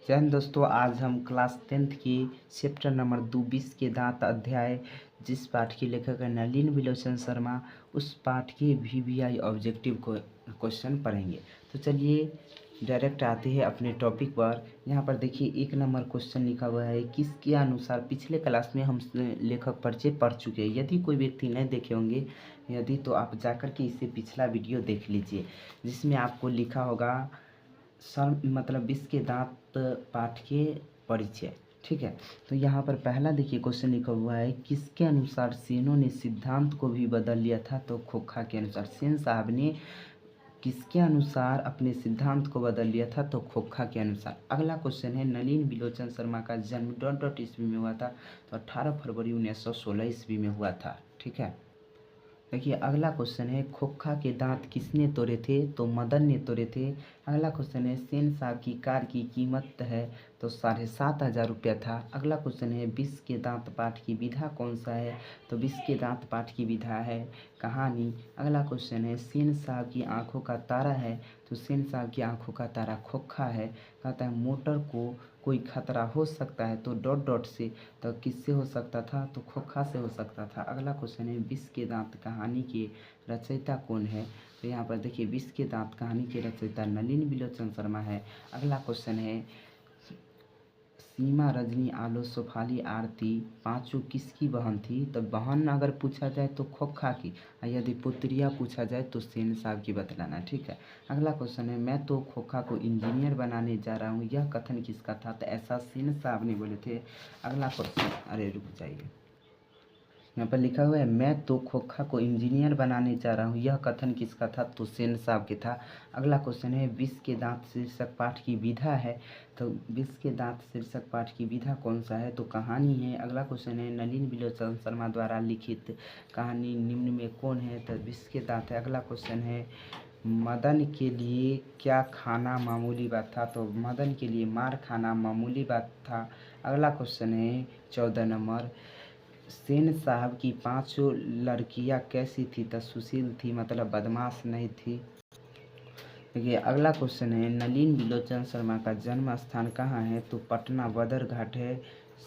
जय हिंद दोस्तों। आज हम क्लास 10th की चैप्टर नंबर 22 के दांत अध्याय जिस पाठ के लेखक है नलिन विलोचन शर्मा, उस पाठ के वीवीआई ऑब्जेक्टिव को क्वेश्चन पढ़ेंगे। तो चलिए डायरेक्ट आते हैं अपने टॉपिक पर। यहाँ पर देखिए 1 नंबर क्वेश्चन लिखा हुआ है, किसके अनुसार। पिछले क्लास में हम लेखक परिचय पढ़ चुके हैं। यदि कोई व्यक्ति नहीं देखे होंगे तो आप जाकर के इससे पिछला वीडियो देख लीजिए, जिसमें आपको लिखा होगा मतलब 20 के दांत पाठ के परिचय। ठीक है, तो यहाँ पर पहला देखिए क्वेश्चन लिखा हुआ है, किसके अनुसार सेनों ने सिद्धांत को भी बदल लिया था। तो खोखा के अनुसार। सेन साहब ने किसके अनुसार अपने सिद्धांत को बदल लिया था। तो खोखा के अनुसार। अगला क्वेश्चन है, नलिन विलोचन शर्मा का जन्म डॉट डॉट ईस्वी में हुआ था। तो 18 फरवरी 1916 ईस्वी में हुआ था। ठीक है, देखिए अगला क्वेश्चन है, खोखा के दांत किसने तोड़े थे। तो मदन ने तोड़े थे। अगला क्वेश्चन है, सेन साहब की कार की कीमत है। तो 7,500 रुपया था। अगला क्वेश्चन है, 20 के दांत पाठ की विधा कौन सा है। तो 20 के दांत पाठ की विधा है कहानी। अगला क्वेश्चन है, सेन साहब की आंखों का तारा है। तो सेन साहब की आंखों का तारा खोखा है। कहता है मोटर को कोई खतरा हो सकता है। तो डॉट डॉट से। तो किससे हो सकता था। तो खोखा से हो सकता था। अगला क्वेश्चन है, 20 के दांत कहानी के रचयिता कौन है। तो यहाँ पर देखिए 20 के दांत कहानी के रचयिता नलिन विलोचन शर्मा है। अगला क्वेश्चन है, सीमा रजनी आलो सोफाली आरती पांचों किसकी बहन थी। तो बहन अगर पूछा जाए तो खोखा की, और यदि पुत्रिया पूछा जाए तो सेन साहब की बतलाना। ठीक है, अगला क्वेश्चन है, मैं तो खोखा को इंजीनियर बनाने जा रहा हूँ, यह कथन किसका था। तो ऐसा सेन साहब ने बोले थे। अगला क्वेश्चन, अरे रुक जाइए, यहाँ पर लिखा हुआ है, मैं तो खोखा को इंजीनियर बनाने जा रहा हूँ, यह कथन किसका था। तो सेन साहब के था। अगला क्वेश्चन है, 20 के दांत शीर्षक पाठ की विधा है। तो 20 के दांत शीर्षक पाठ की विधा कौन सा है। तो कहानी है। अगला क्वेश्चन है, नलिन विलोचन शर्मा द्वारा लिखित कहानी निम्न में कौन है। तो 20 के दांत है। अगला क्वेश्चन है, मदन के लिए क्या खाना मामूली बात था। तो मदन के लिए मार खाना मामूली बात था। अगला क्वेश्चन है 14 नंबर, सेन साहब की 5 लड़कियां कैसी थी। तो सुशील थी, मतलब बदमाश नहीं थी। देखिए अगला क्वेश्चन है, नलिन विलोचन शर्मा का जन्म स्थान कहाँ है। तो पटना बदर घाट है।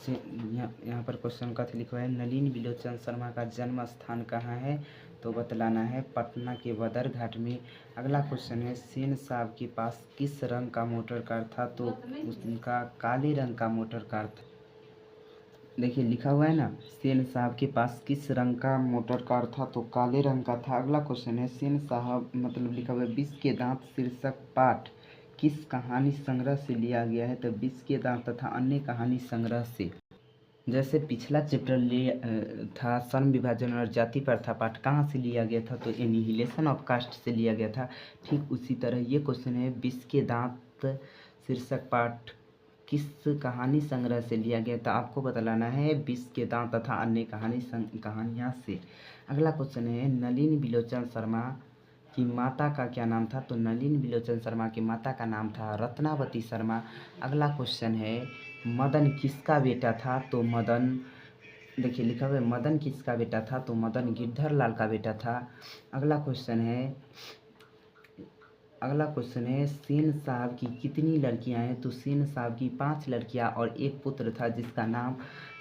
यहाँ पर क्वेश्चन का लिखा है, नलिन विलोचन शर्मा का जन्म स्थान कहाँ है। तो बतलाना है पटना के बदर घाट में। अगला क्वेश्चन है, सेन साहब के पास किस रंग का मोटर कार था। तो उनका काले रंग का मोटर कार था। देखिए लिखा हुआ है ना, सेन साहब के पास किस रंग का मोटर कार था। तो काले रंग का था। अगला क्वेश्चन है, सेन साहब मतलब लिखा हुआ है, 20 के दांत शीर्षक पाठ किस कहानी संग्रह से लिया गया है। तो 20 के दांत तथा अन्य कहानी संग्रह से। जैसे पिछला चैप्टर था श्रम विभाजन और जाति प्रथा पाठ, कहाँ से लिया गया था। तो एनिहिलेशन ऑफ कास्ट से लिया गया था। ठीक उसी तरह ये क्वेश्चन है, 20 के दांत शीर्षक पाठ किस कहानी संग्रह से लिया गया था। आपको बतलाना है 20 के दांत तथा अन्य कहानियाँ से। अगला क्वेश्चन है, नलिन विलोचन शर्मा की माता का क्या नाम था। तो नलिन विलोचन शर्मा की माता का नाम था रत्नावती शर्मा। अगला क्वेश्चन है, मदन किसका बेटा था। तो मदन, देखिए लिखा हुआ है, मदन किसका बेटा था। तो मदन गिरधर लाल का बेटा था। अगला क्वेश्चन है, सेन साहब की कितनी लड़कियां हैं। तो सेन साहब की 5 लड़कियां और एक पुत्र था, जिसका नाम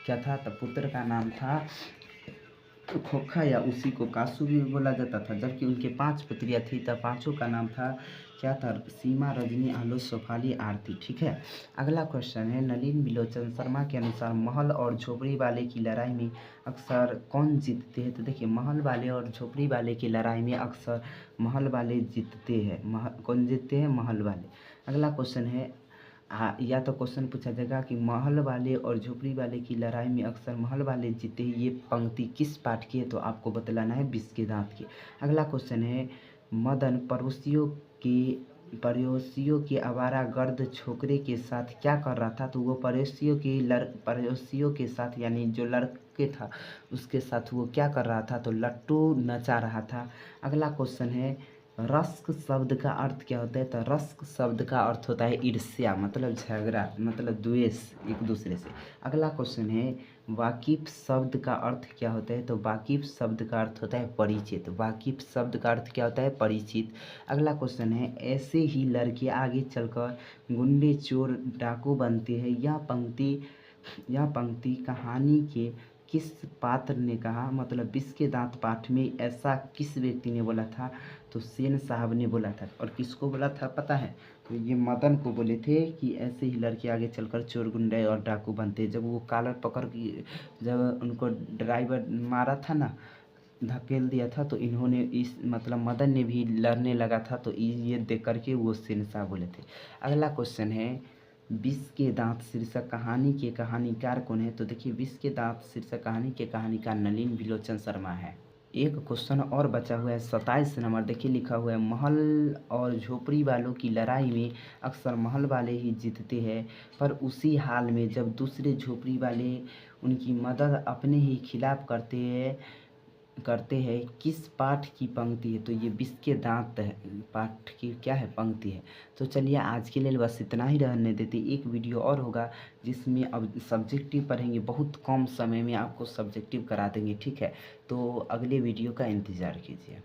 क्या था। तो पुत्र का नाम था खोखा, या उसी को कासू भी बोला जाता था। जबकि उनके 5 पुत्रियां थी, तब पांचों का नाम था क्या था, सीमा रजनी आलो सोफाली आरती। ठीक है, अगला क्वेश्चन है, नलिन विलोचन शर्मा के अनुसार महल और झोपड़ी वाले की लड़ाई में अक्सर कौन जीतते हैं। तो देखिए महल वाले और झोपड़ी वाले की लड़ाई में अक्सर महल वाले जीतते हैं। कौन जीतते हैं, महल वाले। अगला क्वेश्चन है, या तो क्वेश्चन पूछा जाएगा कि महल वाले और झोपड़ी वाले की लड़ाई में अक्सर महल वाले जीते, ये पंक्ति किस पाठ की है। तो आपको बतलाना है 20 के दांत की। अगला क्वेश्चन है, मदन पड़ोसियों के आवारा गर्द छोकरे के साथ क्या कर रहा था। तो वो पड़ोसियों के साथ यानी जो लड़के था उसके साथ वो क्या कर रहा था। तो लट्टू नचा रहा था। अगला क्वेश्चन है, रस्क शब्द का अर्थ क्या होता है। तो रस्क शब्द का अर्थ होता है ईर्ष्या, मतलब झगड़ा, मतलब द्वेष एक दूसरे से। अगला क्वेश्चन है, वाकिफ शब्द का अर्थ क्या होता है? तो वाकिफ शब्द का अर्थ होता है परिचित। वाकिफ शब्द का अर्थ क्या होता है? परिचित। अगला क्वेश्चन है, ऐसे ही लड़के आगे चलकर गुंडे चोर डाकू बनते हैं। यह पंक्ति कहानी के किस पात्र ने कहा? मतलब विष के दांत पाठ में ऐसा किस व्यक्ति ने बोला था? तो सेन साहब ने बोला था। और किसको बोला था पता है? तो ये मदन को बोले थे कि ऐसे ही लड़के आगे चलकर चोर गुंडे और डाकू बनते। जब वो कॉलर पकड़ के जब उनको ड्राइवर मारा था ना, धकेल दिया था, तो इन्होंने इस मतलब मदन ने भी लड़ने लगा था, तो ये देख करके वो सेन साहब बोले थे। अगला क्वेश्चन है, विष के दांत शीर्षक कहानी के कहानीकार कौन है? तो देखिए, विष के दांत शीर्षक कहानी के कहानीकार नलिन विलोचन शर्मा है। एक क्वेश्चन और बचा हुआ है 27 नंबर। देखिए लिखा हुआ है, महल और झोपड़ी वालों की लड़ाई में अक्सर महल वाले ही जीतते हैं, पर उसी हाल में जब दूसरे झोपड़ी वाले उनकी मदद अपने ही खिलाफ करते हैं किस पाठ की पंक्ति है? तो ये विष के दांत पाठ की क्या है? पंक्ति है। तो चलिए आज के लिए बस इतना ही रहने देते। एक वीडियो और होगा जिसमें अब सब्जेक्टिव पढ़ेंगे, बहुत कम समय में आपको सब्जेक्टिव करा देंगे, ठीक है? तो अगले वीडियो का इंतज़ार कीजिए।